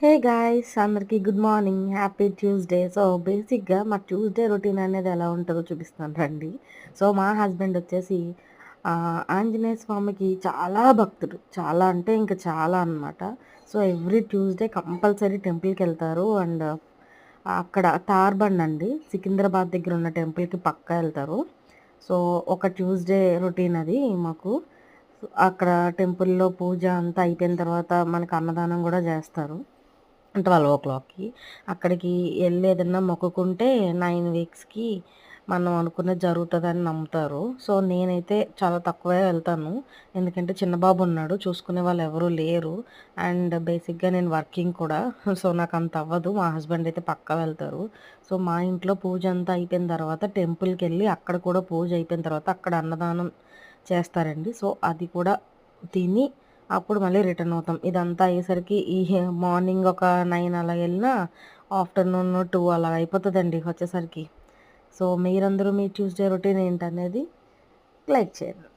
Hey guys అందరికి good morning happy Tuesday. So బేసిక్గా మా ట్యూస్డే రొటీన్ అనేది ఎలా ఉంటుందో చూపిస్తాను రండి. సో మా హస్బెండ్ వచ్చేసి ఆంజనేయ స్వామికి చాలా భక్తుడు, చాలా అంటే ఇంకా చాలా అనమాట. సో ఎవ్రీ ట్యూస్డే కంపల్సరీ టెంపుల్కి వెళ్తారు. అండ్ అక్కడ తార్బండ్ అండి, సికింద్రాబాద్ దగ్గర ఉన్న టెంపుల్కి పక్కా వెళ్తారు. సో ఒక ట్యూస్డే రొటీన్ అది మాకు. అక్కడ టెంపుల్లో పూజ అంతా అయిపోయిన తర్వాత మనకు అన్నదానం కూడా చేస్తారు 12 o'clockకి. అక్కడికి వెళ్ళి ఏదన్నా మొక్కుకుంటే 9 వీక్స్కి మనం అనుకున్నది జరుగుతుందని నమ్ముతారు. సో నేనైతే చాలా తక్కువే వెళ్తాను, ఎందుకంటే చిన్న బాబు ఉన్నాడు, చూసుకునే వాళ్ళు ఎవరూ లేరు. అండ్ బేసిక్గా నేను వర్కింగ్ కూడా. సో నాకు అంత అవ్వదు. మా హస్బెండ్ అయితే పక్కా వెళ్తారు. సో మా ఇంట్లో పూజ అంతా అయిపోయిన తర్వాత టెంపుల్కి వెళ్ళి అక్కడ కూడా పూజ అయిపోయిన తర్వాత అక్కడ అన్నదానం చేస్తారండి. సో అది కూడా తిని అప్పుడు మళ్ళీ రిటర్న్ అవుతాం. ఇదంతా అయ్యేసరికి మార్నింగ్ ఒక 9 అలా వెళ్ళినా ఆఫ్టర్నూన్ 2 అలా అయిపోతుందండి వచ్చేసరికి. సో మీరందరూ మీ ట్యూస్డే రొటీన్ ఏంటనేది లైక్ చేయండి.